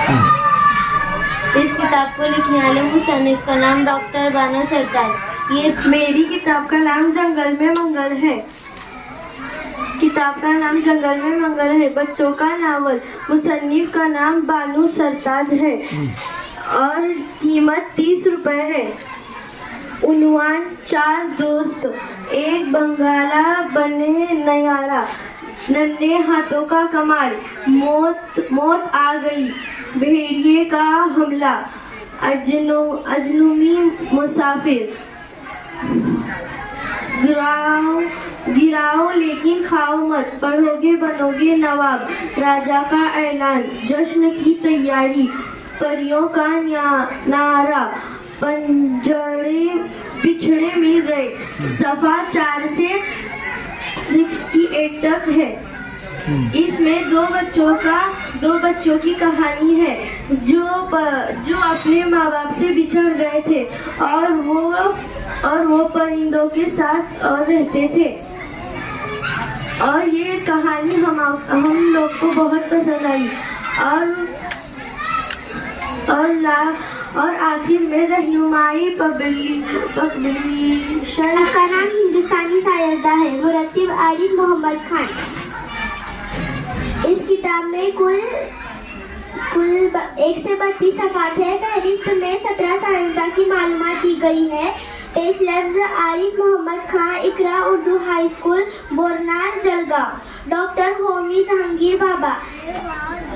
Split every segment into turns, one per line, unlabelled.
इस किताब को लिखने वाले मुसन्निफ का नाम डॉक्टर बानो सरताज। ये
मेरी किताब का नाम जंगल में मंगल है। किताब का नाम जंगल में मंगल है। बच्चों का नावल, मुसन्निफ का नाम बानो सरताज है और कीमत 30 रुपए है। उन्वान 4 दोस्त, एक बंगाला बने नयारा, नन्हे हाथों का कमाल, मौत आ गई, भेड़िए का हमला, अजनबी मुसाफिर, गिराओ लेकिन खाओ मत, पढ़ोगे बनोगे नवाब, राजा का ऐलान, जश्न की तैयारी, परियों का नारा, पिछड़े मिल गए। सफा 4 से 68 तक है। इसमें दो बच्चों की कहानी है जो अपने माँ बाप से बिछड़ गए थे और वो परिंदों के साथ और रहते थे। और ये कहानी हम लोग को बहुत पसंद आई। और आखिर में रहनुमाई पब्लिकेशन
का नाम हिंदुस्तानी सायरदा है। मुरत्तिब आरिफ मोहम्मद खान। इस किताब में कुल 1 से 32 सफ़ात है। फहरिस्त में 17 सायरदा की मालूमात दी गई है। पेश लफ्ज Arif Mohammad Khan, Iqra Urdu high school, Bornar, Jalgaon. Doctor Homi Jahangir Bhabha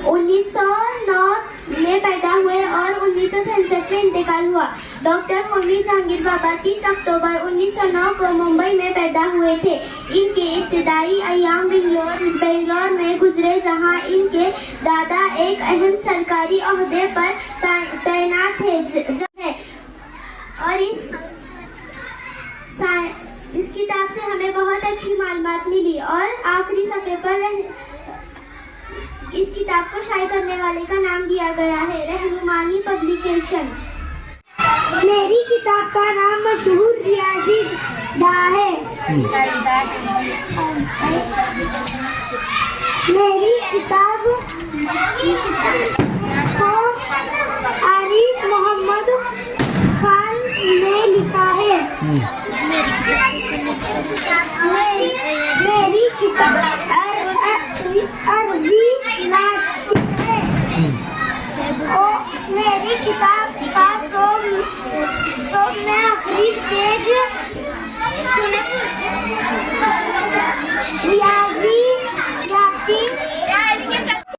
1909 में पैदा हुए और 1966 में इंतकाल हुआ। डॉक्टर होमी जहांगीर बाबा 30 अक्टूबर 1909 को मुंबई में पैदा हुए थे। इनके इब्तिदाई अयाम बेंगलोर में गुजरे, जहां इनके दादा एक अहम सरकारी ओहदे पर तैनात थे। और इस किताब से हमें बहुत अच्छी मालूमात मिली। और आखिरी सफ़े पर इस किताब को शाये करने वाले का नाम दिया गया है रहनुमानी पब्लिकेशंस। मेरी किताब का नाम मशहूर रियाजी दा है। मेरी किताब को आरिफ मोहम्मद खान ने लिखा है। मेरी किताब अरबी नाशिर है। मेरी किताब का 100 में आखिरी पेज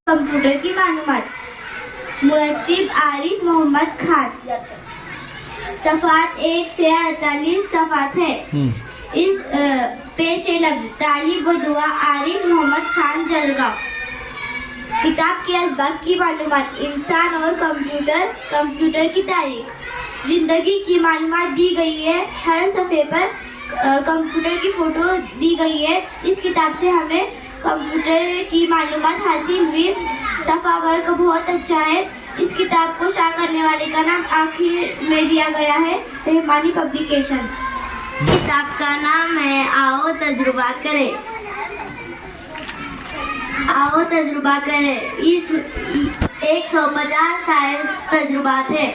कंप्यूटर की मालूमात। मुरत्तिब आरिफ मोहम्मद खान। सफ़ात 1 से 48 सफ़ात है। इस पेश लफ्ज तालिब व दुआ आरिफ मोहम्मद खान, जलगांव। किताब के असबाब की मालूमात। इंसान और कंप्यूटर की तारीख। जिंदगी की मालूमात दी गई है। हर सफ़े पर कंप्यूटर की फ़ोटो दी गई है। इस किताब से हमें कंप्यूटर की मालूमात हासिल हुई। सफ़ा वर्क बहुत अच्छा है। इस किताब को शाया करने वाले का नाम आखिर में दिया गया है रहनुमानी पब्लिकेशंस। किताब का नाम है आओ तजुर्बा करें। आओ तजुर्बा करें। इस 150 साइंस तजुर्बात है।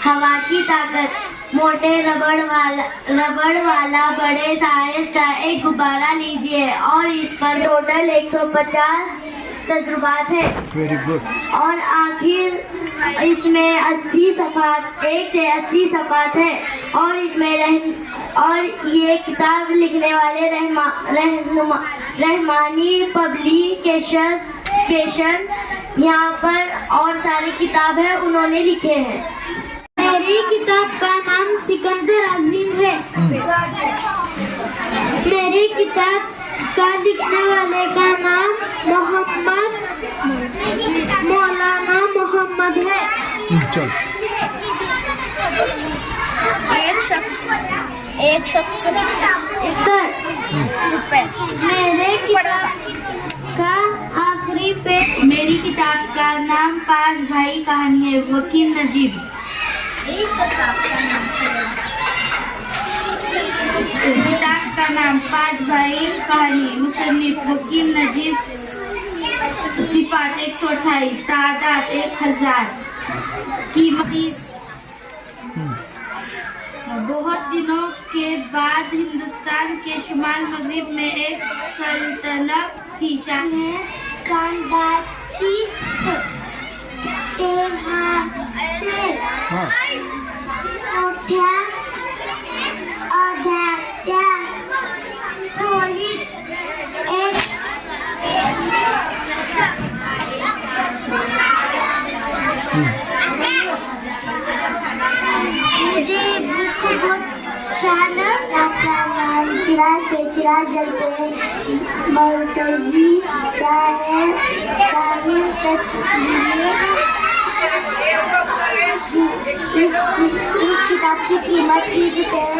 हवा की ताकत। मोटे रबड़ वाला बड़े साइज का एक गुब्बारा लीजिए और इस पर टोटल 150 तजुर्बात है।
Very good.
और आखिर इसमें 80 सफ़ात 1 से 80 सफ़ात है। और ये किताब लिखने वाले रहमानी पब्लिकेशन यहाँ पर और सारी किताब है उन्होंने लिखे हैं। मेरी किताब का नाम सिकंदर अजीम है। मेरी किताब का लिखने वाले का नाम मौलाना मोहम्मद है।
चल।
एक शख्स
मेरे किताब का आखिरी पेज। मेरी किताब का नाम 5 भाई कहानी है, वकील नजीब। किताब का नाम 5 भाई कहानी, मुसन्निफ वकील नजीब। सिफात 1
128, तादाद 1000, कीमत 30। बहुत दिनों के बाद हिंदुस्तान के शुमाल मगरिब में एक सल्तनत थी।
मुझे बुक बहुत चिराग से चिराग जलते मरकजी साहिर तस्वीरें। इस किताब की कीमत 30 रुपये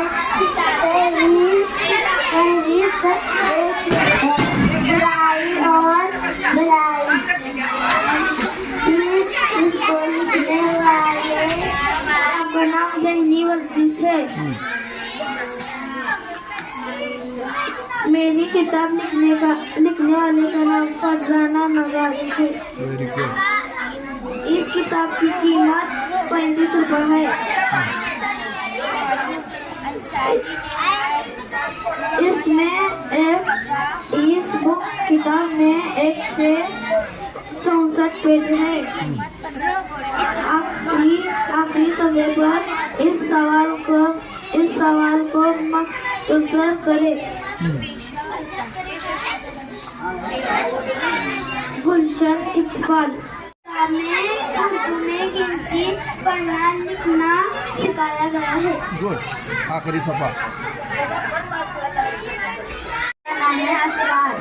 बुराई और भलाई। इसको लिखने वाले का नाम ज़हनी वर्जिश है। मेरी किताब लिखने वाले का नाम फरजाना मगाजी है।
Very good.
इस किताब की कीमत 35 रुपये है। इस बुक किताब में 1 से 64 पेज है। आखिरी सफ़े पर इस सवाल को मुख्तसर करें। गुलशन इकबाल। तुम्हें गिनती पढ़ना लिखना सिखाया गया है।
गुड। आखिरी सफा।
असरार।